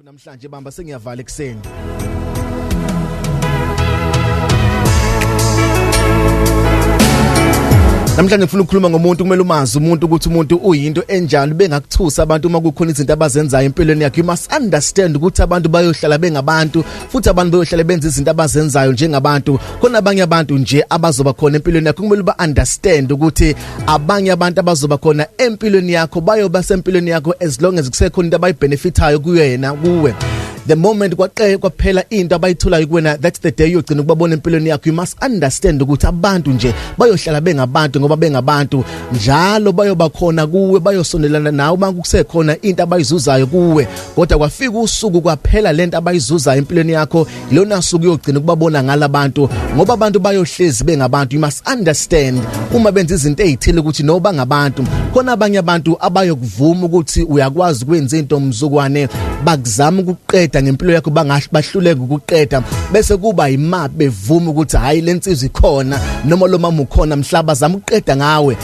Namhlanje bamba sengiyavala ekseni. Namhlanje ngifuna ukukhuluma ngomuntu kumele umazi umuntu ukuthi umuntu uyinto enjani bengakuthusa abantu uma kukhona izinto abazenzayo empilweni yakhe. You must understand ukuthi abantu bayohlala bengabantu futhi abantu bayohlala benza izinto abazenzayo njengabantu. Khona abanye abantu nje abazoba khona empilweni yakho kumele ba understand ukuthi abanye abantu abazoba khona empilweni yakho bayoba sempilweni yakho as long as kusekhona into abayibenefitayo kuyena kuwe. The moment kwaphela into abayithulayo kuwena, that's the day yogcina ukubabona empilweni yakho. You must understand ukuthi abantu nje bayohlala bengabantu ngoba bengabantu njalo bayoba khona kuwe, bayosondelana nawe uma kusekhona into abayizuzayo kuwe. Kodwa kwafika usuku kwaphela lento abayizuzayo empilweni yakho, ilona suku yogcina ukubabona ngalabantu ngoba abantu bayohlezi bengabantu. You must understand uma benza izinto ezithile ukuthi no bangabantu. Khona abanye abantu abayokuvuma ukuthi uyakwazi ukwenza into mzukwane, bakuzama ukuqeda ngempilo yakho bangahluleka ukuqeda, bese kuba ima bevuma ukuthi hayi lensizwe ikhona noma lo mama ukhona mhlaba zama ukuqeda ngawe,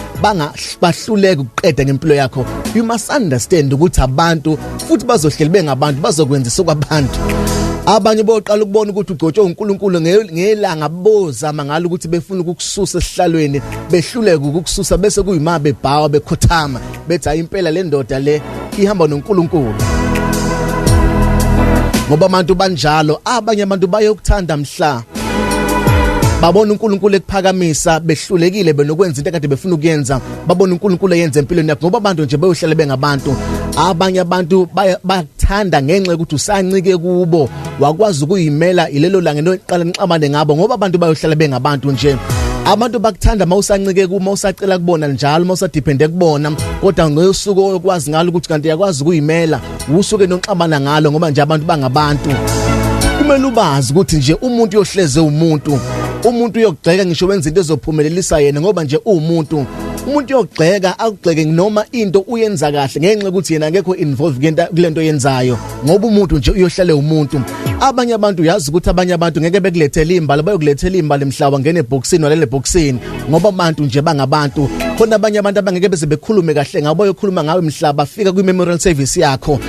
bahluleka ukuqeda ngempilo yakho. You must understand ukuthi abantu futhi bazohleli bengabantu, bazokwenzisa kwabantu. Abanye boqala ukubona ukuthi ugcotshwe uNkulunkulu ngelanga bozama ngalo ukuthi befuna ukukususa esihlalweni, behluleka ukukususa, bese kuyima bebhawa bekhothama bethi hayi impela le ndoda le ihamba noNkulunkulu. Ngoba abantu banjalo, abanye abantu bayokuthanda mhla babona uNkulunkulu ekuphakamisa, behlulekile benokwenza into ekade befuna ukuyenza, babona uNkulunkulu eyenza empilweni yakho ngoba abantu nje bayohlala bengabantu. Abanye abantu bayakuthanda ngenxa ukuthi usancike kubo, wakwazi ukuyimela ilelo langa noqala nixamane ngabo ngoba abantu bayohlala bengabantu nje. Abantu bakuthanda mawusancike kuma, usacela kubona njalo, mawusadepende kubona, kodwa ngosuku okwazi ngalo ukuthi kanti yakwazi ukuyimela, usuke noxamana ngalo ngoba nje abantu bangabantu. Kumele ubazi ukuthi nje umuntu uyohleze umuntu, umuntu uyogxeka ngisho wenza into ezophumelelisa yena ngoba nje umuntu. Umuntu uyogxeka akugxeke noma into uyenza kahle ngenxa ukuthi yena ngekho involved kulento yenzayo ngoba umuntu nje uyohlale umuntu. Abanye abantu yazi ukuthi abanye abantu ngeke bekulethele imbali, bayokulethela imbali emhlaba ngene eboxini walele boxini ngoba abantu nje bangabantu. Khona abanye abantu abangeke beze bekhulume kahle ngabo, bayokhuluma ngawe emhlaba afika kwi memorial service yakho.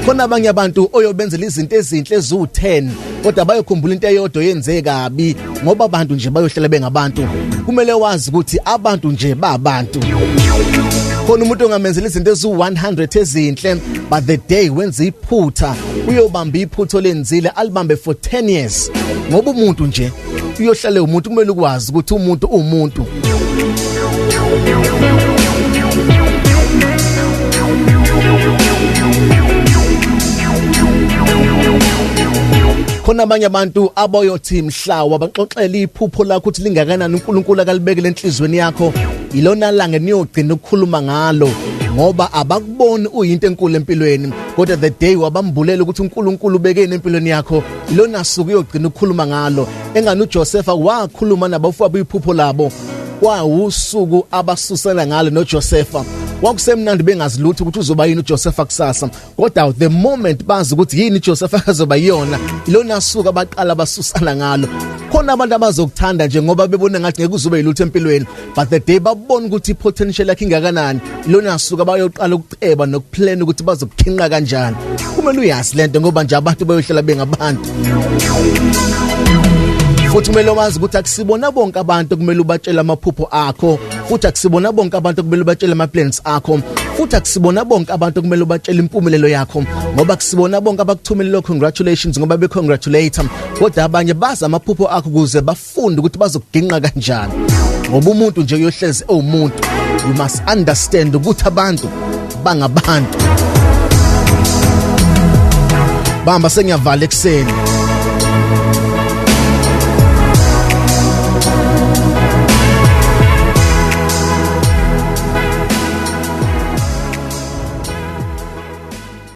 Khona abanye abantu oyobenzela izinto ezinhle ezu10 kodwa bayokhumbula into eyodwa yenze kabi ngoba abantu nje bayohlala bengabantu. Kumele wazi ukuthi abantu nje babantu. Khona umuntu ongamenzela izinto ezu100 ezinhle, but the day wenza iphutha uyobamba iphutho lenzile alibambe for 10 years ngoba umuntu nje uyohlala umuntu. Kumele ukwazi ukuthi umuntu umuntu. Khona abanye abantu abayothi mhlawa baxoxela iphupho lakho ukuthi lingakanani uNkulunkulu akalibekele enhlizweni yakho, ilona langa niyogcina ukukhuluma ngalo ngoba abakuboni uyinto enkulu empilweni. Kodwa the day wabambulela ukuthi uNkulunkulu ubekene empilweni yakho, ilona suku uyogcina ukukhuluma ngalo. Engani uJosepha wakhuluma nabafowabo iphupho labo, kwawusuku abasusela ngalo noJosepha. Kwakusemnandi bengazilutho ukuthi uzoba yini uJosepha kusasa, kodwa the moment bazi ukuthi yini uJosepha azoba yona, ilona suku abaqala basusana ngalo. Khona abantu abazokuthanda nje ngoba bebona ngathi ngeke uzobe yilutho empilweni, but the day babona ukuthi potential yakhe ingakanani, ilona suku abayoqala ukuceba nokuplan ukuthi bazokukhinqa kanjani. Kumele uyazi lento ngoba nje abantu bayohlala bengabantu. Futhi kumele wazi ukuthi akusibona bonke abantu kumele ubatshela amaphupho akho, futhi akusibona bonke abantu kumele ubatshela ama-plans akho, futhi akusibona bonke abantu kumele ubatshela impumelelo yakho ngoba akusibona bonke abakuthumelele congratulations ngoba be-congratulate, kodwa abanye baza amaphupho akho ukuze bafunde ukuthi bazokuginqa kanjani ngoba umuntu nje uyohlezi umuntu. You must understand ukuthi abantu bangabantu. Bamba sengiyavala ekseni.